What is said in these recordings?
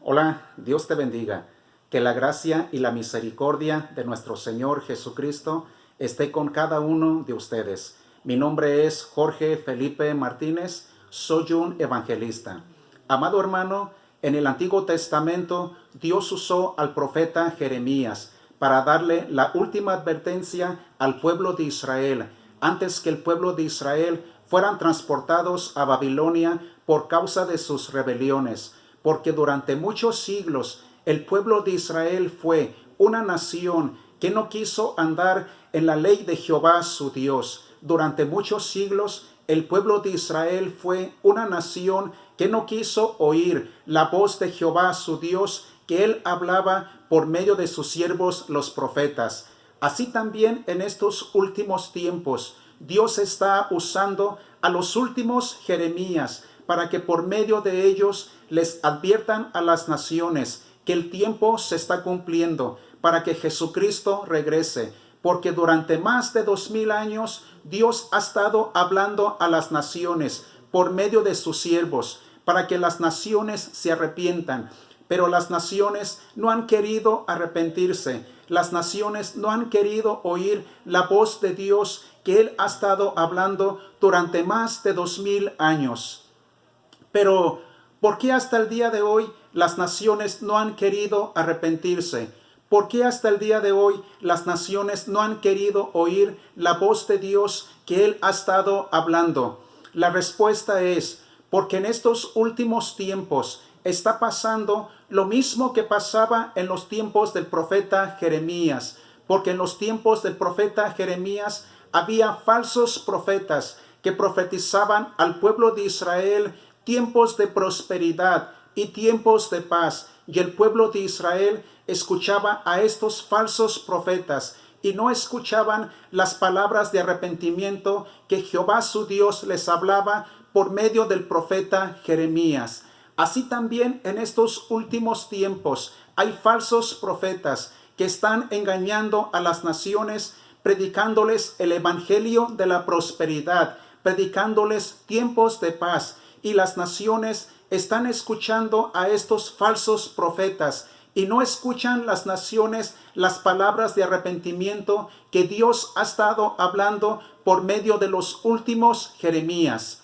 Hola, Dios te bendiga. Que la gracia y la misericordia de nuestro Señor Jesucristo esté con cada uno de ustedes. Mi nombre es Jorge Felipe Martínez, soy un evangelista. Amado hermano, en el Antiguo Testamento Dios usó al profeta Jeremías para darle la última advertencia al pueblo de Israel, antes que el pueblo de Israel fueran transportados a Babilonia por causa de sus rebeliones, porque durante muchos siglos el pueblo de Israel fue una nación que no quiso andar en la ley de Jehová su Dios. Durante muchos siglos el pueblo de Israel fue una nación que no quiso oír la voz de Jehová su Dios, que él hablaba por medio de sus siervos los profetas. Así también en estos últimos tiempos Dios está usando a los últimos Jeremías para que por medio de ellos les adviertan a las naciones que el tiempo se está cumpliendo para que Jesucristo regrese, porque durante más de 2000 años Dios ha estado hablando a las naciones por medio de sus siervos para que las naciones se arrepientan. Pero las naciones no han querido arrepentirse. Las naciones no han querido oír la voz de Dios que Él ha estado hablando durante más de 2000 años. Pero, ¿por qué hasta el día de hoy las naciones no han querido arrepentirse? ¿Por qué hasta el día de hoy las naciones no han querido oír la voz de Dios que Él ha estado hablando? La respuesta es, porque en estos últimos tiempos está pasando lo mismo que pasaba en los tiempos del profeta Jeremías, porque en los tiempos del profeta Jeremías había falsos profetas que profetizaban al pueblo de Israel tiempos de prosperidad y tiempos de paz, y el pueblo de Israel escuchaba a estos falsos profetas y no escuchaban las palabras de arrepentimiento que Jehová su Dios les hablaba por medio del profeta Jeremías. Así también en estos últimos tiempos hay falsos profetas que están engañando a las naciones, predicándoles el evangelio de la prosperidad, predicándoles tiempos de paz, y las naciones están escuchando a estos falsos profetas y no escuchan las naciones las palabras de arrepentimiento que Dios ha estado hablando por medio de los últimos Jeremías.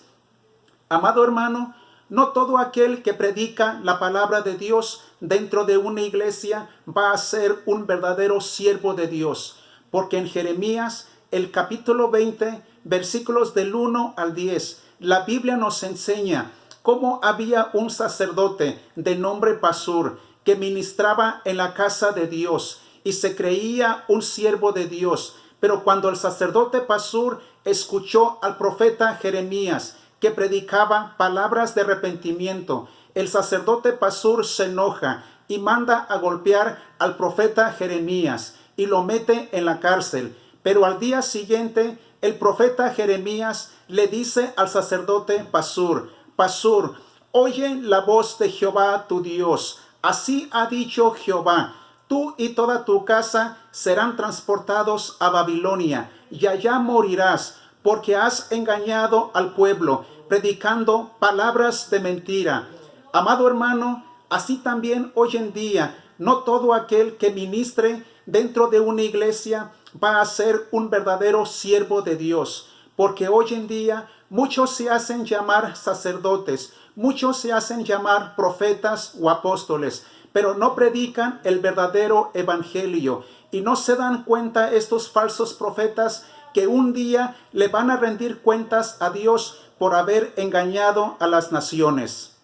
Amado hermano, no todo aquel que predica la palabra de Dios dentro de una iglesia va a ser un verdadero siervo de Dios, porque en Jeremías, el capítulo 20, versículos del 1 al 10, la Biblia nos enseña cómo había un sacerdote de nombre Pasur que ministraba en la casa de Dios y se creía un siervo de Dios. Pero cuando el sacerdote Pasur escuchó al profeta Jeremías que predicaba palabras de arrepentimiento, el sacerdote Pasur se enoja y manda a golpear al profeta Jeremías y lo mete en la cárcel. Pero al día siguiente el profeta Jeremías le dice al sacerdote Pasur: Pasur, oye la voz de Jehová tu Dios. Así ha dicho Jehová: tú y toda tu casa serán transportados a Babilonia, y allá morirás, porque has engañado al pueblo, predicando palabras de mentira. Amado hermano, así también hoy en día, no todo aquel que ministre dentro de una iglesia va a ser un verdadero siervo de Dios, porque hoy en día muchos se hacen llamar sacerdotes, muchos se hacen llamar profetas o apóstoles, pero no predican el verdadero evangelio, y no se dan cuenta estos falsos profetas que un día le van a rendir cuentas a Dios por haber engañado a las naciones.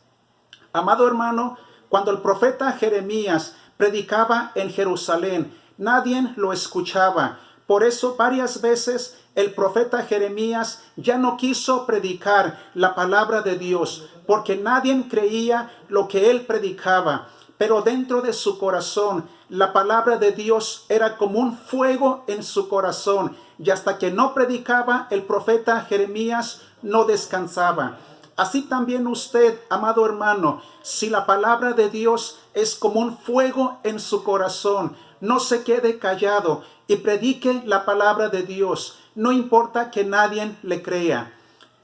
Amado hermano, cuando el profeta Jeremías predicaba en Jerusalén, nadie lo escuchaba. Por eso varias veces el profeta Jeremías ya no quiso predicar la palabra de Dios, porque nadie creía lo que él predicaba. Pero dentro de su corazón, la palabra de Dios era como un fuego en su corazón, y hasta que no predicaba el profeta Jeremías, no descansaba. Así también usted, amado hermano, si la palabra de Dios es como un fuego en su corazón, no se quede callado y predique la palabra de Dios, no importa que nadie le crea.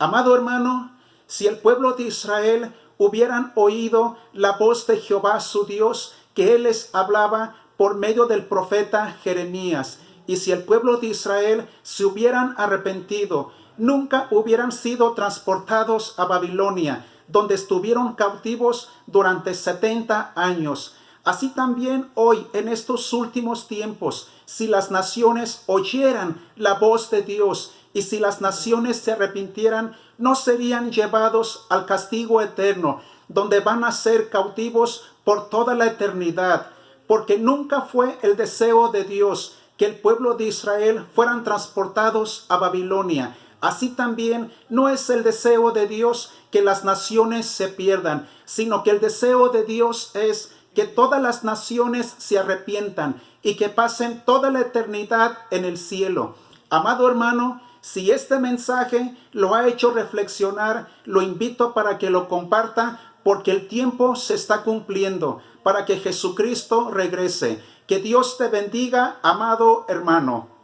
Amado hermano, si el pueblo de Israel hubieran oído la voz de Jehová su Dios, que Él les hablaba por medio del profeta Jeremías. Y si el pueblo de Israel se hubieran arrepentido, nunca hubieran sido transportados a Babilonia, donde estuvieron cautivos durante 70 años. Así también hoy, en estos últimos tiempos, si las naciones oyeran la voz de Dios y si las naciones se arrepintieran, no serían llevados al castigo eterno, donde van a ser cautivos por toda la eternidad, porque nunca fue el deseo de Dios que el pueblo de Israel fueran transportados a Babilonia. Así también no es el deseo de Dios que las naciones se pierdan, sino que el deseo de Dios es que todas las naciones se arrepientan y que pasen toda la eternidad en el cielo. Amado hermano, si este mensaje lo ha hecho reflexionar, lo invito para que lo comparta, porque el tiempo se está cumpliendo para que Jesucristo regrese. Que Dios te bendiga, amado hermano.